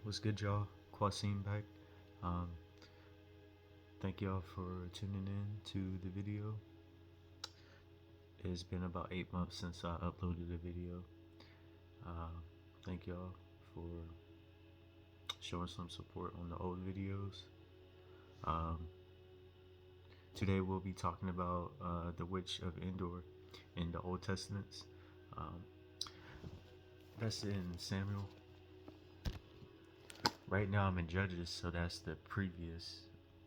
What's good, y'all? Quasim back. Um, Thank y'all for tuning in to the video. It's been about 8 months since I uploaded a video. Uh, Thank y'all for showing some support on the old videos. Um, Today we'll be talking about the Witch of Endor in the Old Testaments. Um, that's in Samuel. Right now I'm in Judges, so that's the previous,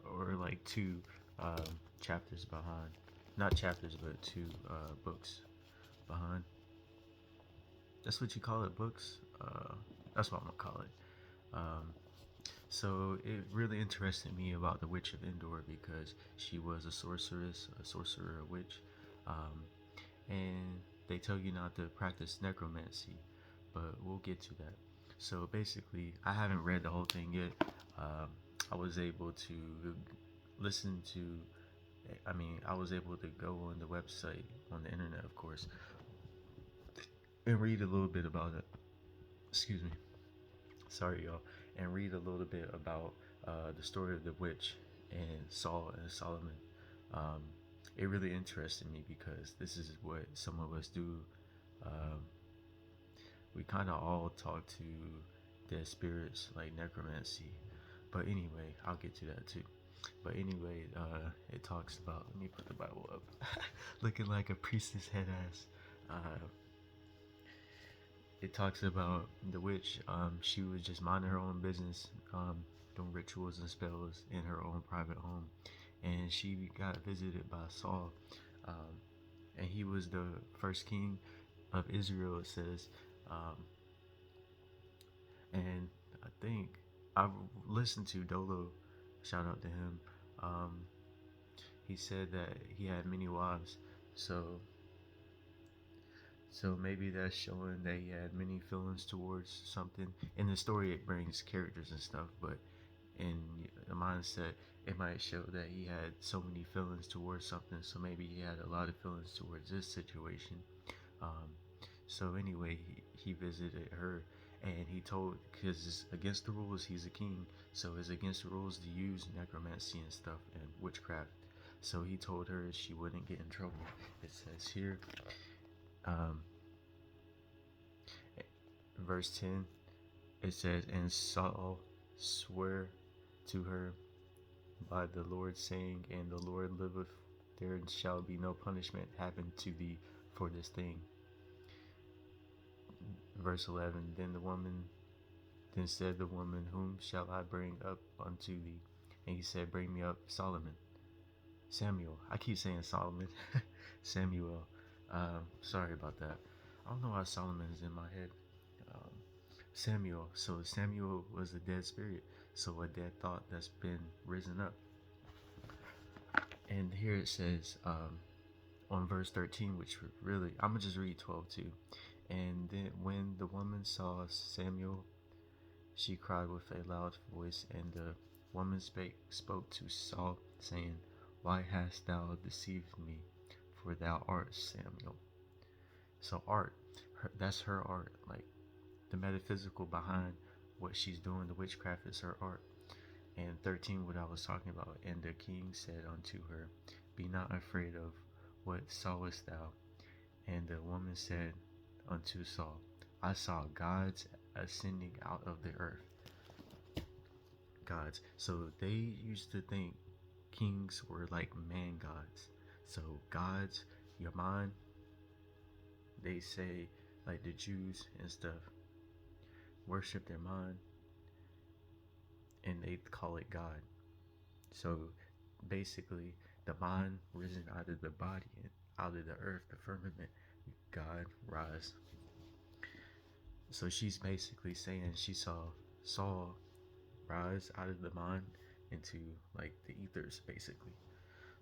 or like two chapters behind. Not chapters, but two books behind. That's what you call it, books? That's what I'm gonna call it. Um, so it really interested me about the Witch of Endor because she was a sorceress, a sorcerer, a witch. Um, and they tell you not to practice necromancy, but we'll get to that. So basically, I haven't read the whole thing yet. Um, I was able to listen to, I was able to go on the website, on the internet, of course, and read a little bit about it. Excuse me. Sorry, y'all. And read a little bit about the story of the witch and Saul and Solomon. Um, it really interested me because this is what some of us do. Um, we kind of all talk to dead spirits like necromancy. But anyway, I'll get to that too. But anyway, it talks about. Let me put the Bible up. Looking like a priestess head ass. Uh, it talks about the witch. She was just minding her own business, doing rituals and spells in her own private home, and she got visited by Saul, um, and he was the first king of Israel. It says, um, and I think I've listened to Dolo. Shout out to him. Um, he said that he had many wives, so So maybe that's showing that he had many feelings towards something. In the story, it brings characters and stuff, but in the mindset, it might show that he had so many feelings towards something. So maybe he had a lot of feelings towards this situation. Um, so anyway, he visited her, and he told, because it's against the rules, he's a king, so it's against the rules to use necromancy and stuff and witchcraft. So he told her she wouldn't get in trouble. It says here. Um, Verse 10, it says, And Saul sware to her by the Lord, saying, And the Lord liveth, there shall be no punishment happen to thee for this thing. Verse 11, Then said the woman, Whom shall I bring up unto thee? And he said, Bring me up Samuel. I keep saying Solomon. Samuel. Sorry about that. I don't know why Solomon is in my head. Um, Samuel. So Samuel was a dead spirit. So a dead thought that's been risen up. And here it says on verse 13, which really, I'm going to just read 12 too. And then when the woman saw Samuel, she cried with a loud voice, and the woman spoke to Saul, saying, Why hast thou deceived me? For thou art Samuel. So art, that's her art. Like the metaphysical behind what she's doing, the witchcraft is her art. And 13, what I was talking about. And the king said unto her, Be not afraid of what sawest thou? And the woman said unto Saul, I saw gods ascending out of the earth. Gods. So they used to think kings were like man gods. So gods, your mind, they say, like the Jews and stuff, worship their mind and they call it God. So basically, the mind risen out of the body and out of the earth, the firmament, God rise. So she's basically saying she saw Saul rise out of the mind into like the ethers, basically.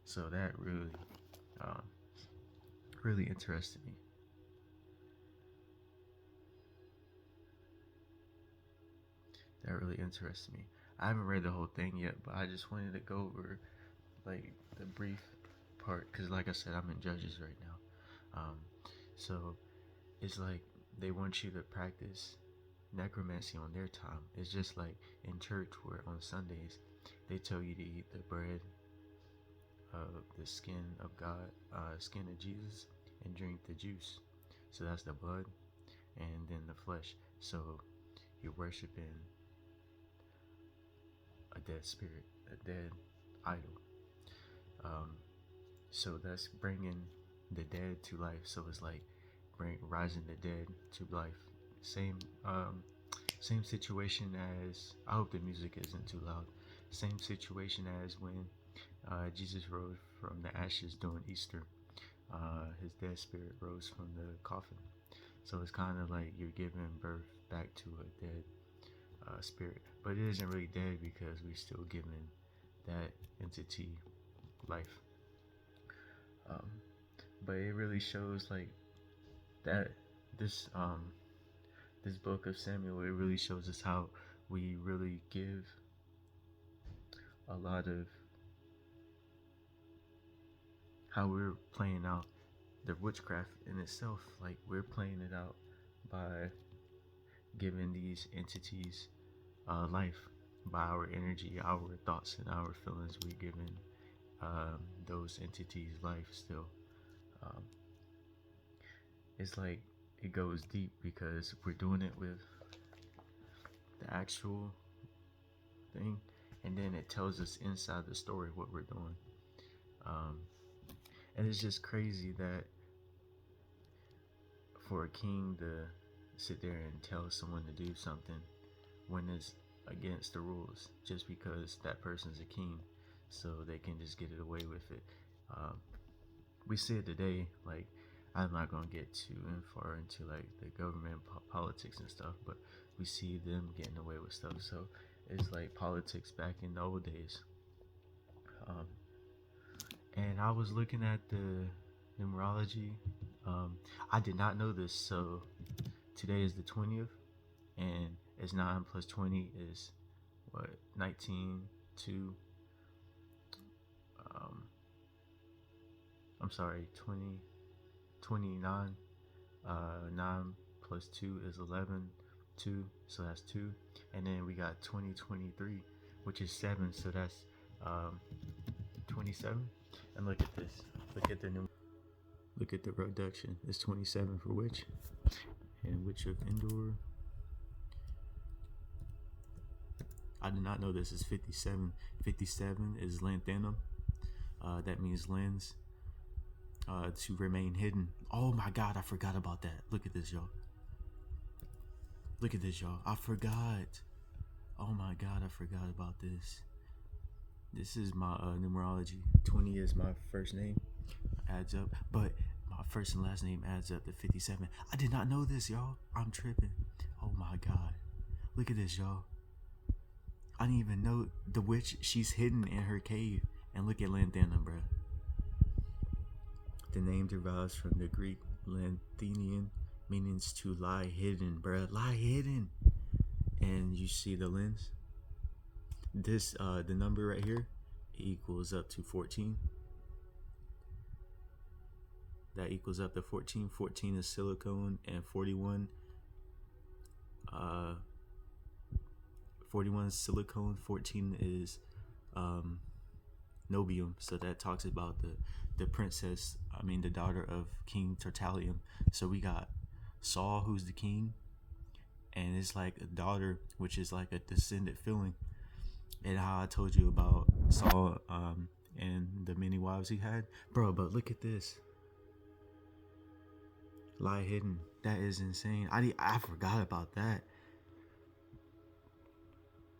So that um, really interested me. That really interested me. I haven't read the whole thing yet, but I just wanted to go over like the brief part because, like I said, I'm in Judges right now. So it's like they want you to practice necromancy on their time. It's just like in church where on Sundays they tell you to eat the bread of the skin of God, skin of Jesus, and drink the juice. So that's the blood, and then the flesh. So you're worshiping a dead spirit, a dead idol. Um, so that's bringing the dead to life. So it's like rising the dead to life. Same same situation as, I hope the music isn't too loud. Same situation as when Jesus rose from the ashes during Easter. His dead spirit rose from the coffin. So it's kind of like you're giving birth back to a dead spirit, but it isn't really dead because we're still giving that entity life. Um, but it really shows like that this this book of Samuel, it really shows us how we really give a lot of how we're playing out the witchcraft in itself. Like we're playing it out by giving these entities life by our energy, our thoughts, and our feelings. We're giving those entities life still. Um, it's like it goes deep because we're doing it with the actual thing, and then it tells us inside the story what we're doing. Um, and it's just crazy that for a king to sit there and tell someone to do something when it's against the rules, just because that person's a king, so they can just get it away with it. Um, we see it today. Like, I'm not gonna get too far into like the government politics and stuff, but we see them getting away with stuff. So it's like politics back in the old days. Um, and I was looking at the numerology. I did not know this, so today is the 20th, and it's 9 plus 20 is what, 19 to um, I'm sorry, 20, 29. 9 plus 2 is 11, 2, so that's 2. And then we got 2023, which is 7, so that's 27. And look at this. Look at the new. Look at the reduction. It's 27 for witch, and witch of endor. I did not know this is 57. 57 is lanthanum. That means lens. To remain hidden. Oh my god, I forgot about that. Look at this, y'all. Look at this, y'all. I forgot. Oh my god, I forgot about this. This is my numerology. 20 is my first name. Adds up. But my first and last name adds up to 57. I did not know this, y'all. I'm tripping. Oh my god. Look at this, y'all. I didn't even know the witch, she's hidden in her cave. And look at lanthanum, bruh. The name derives from the Greek lanthanion, meaning to lie hidden, bruh. Lie hidden. And you see the lens? This, the number right here equals up to 14. That equals up to 14. 14 is silicone, and 41, 41 is silicone, 14 is nobium. So that talks about the princess, the daughter of King Tertullian. So we got Saul, who's the king, and it's like a daughter, which is like a descendant feeling. And how I told you about Saul and the many wives he had, bro. But look at this. Lie hidden. That is insane. I forgot about that.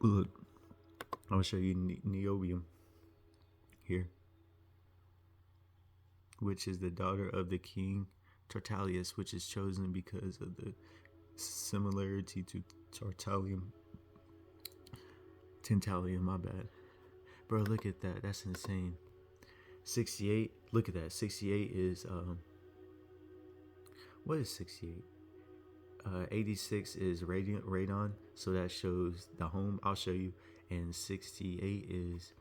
Look, I'll show you niobium here, which is the daughter of the king Tertullius, which is chosen because of the similarity to Tertullian. Tintalium, my bad. Bro, look at that. That's insane. 68. Look at that. 68 is what is 68? 86 is radon, so that shows the home. I'll show you. And 68 is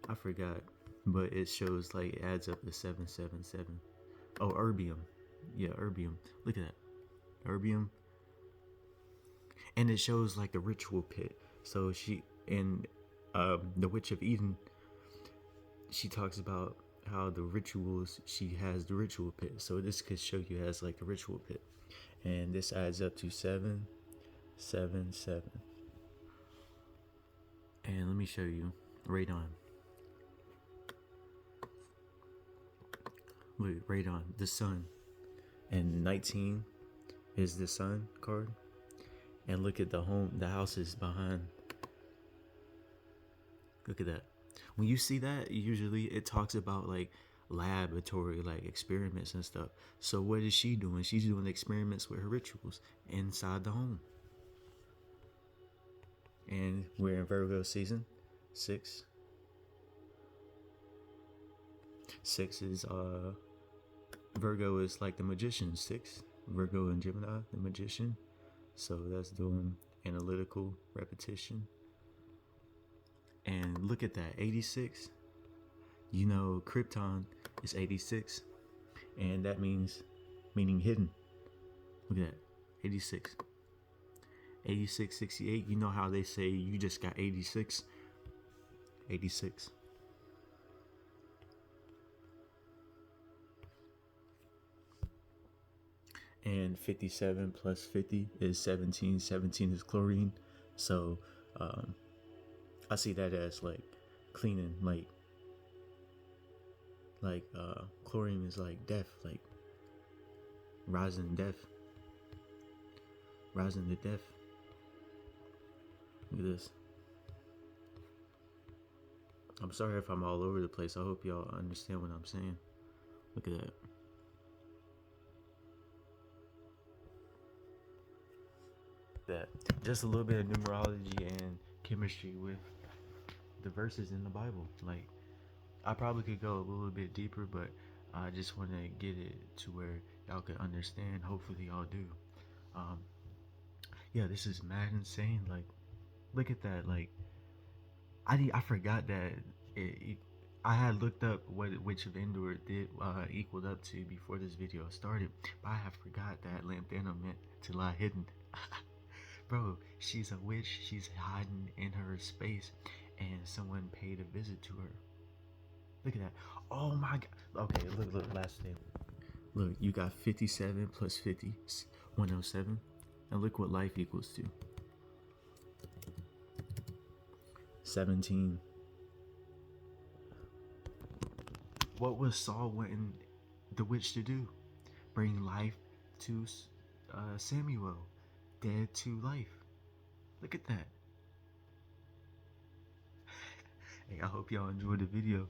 I forgot, but it shows like it adds up to 777. Oh, erbium. Yeah, erbium. Look at that. erbium, and it shows like the ritual pit. So she in the Witch of Eden, she talks about how the rituals, she has the ritual pit. So this could show you as like the ritual pit, and this adds up to 777. And let me show you radon. Look, radon, the sun, and 19 is the sun card. And look at the home, the houses behind. Look at that. When you see that, usually it talks about like laboratory, like experiments and stuff. So what is she doing? She's doing experiments with her rituals inside the home. And we're in Virgo season 6. 6 is Virgo is like the magician. 6, Virgo and Gemini, the magician. So that's doing analytical repetition. And look at that, 86. You know, Krypton is 86, and that meaning hidden. Look at that, 86. 86, 68. You know how they say you just got 86? 86. And 57 plus 50 is 17. 17 is chlorine. So I see that as like cleaning, like chlorine is like death, like rising to death. Look at this. I'm sorry if I'm all over the place. I hope y'all understand what I'm saying. Look at that. Just a little bit of numerology and chemistry with the verses in the Bible. Like, I probably could go a little bit deeper, but I just want to get it to where y'all can understand. Hopefully y'all do. Yeah, this is mad insane. Like, look at that. Like, I forgot that I had looked up what Witch of Endor did equaled up to before this video started, but I have forgot that lantana meant to lie hidden. Bro, she's a witch. She's hiding in her space, and someone paid a visit to her. Look at that. Oh my god. Okay, look, last thing. Look, you got 57 plus 50, 107. And look what life equals to. 17. What was Saul wanting the witch to do? Bring life to Samuel, dead to life. Look at that. Hey, I hope y'all enjoyed the video.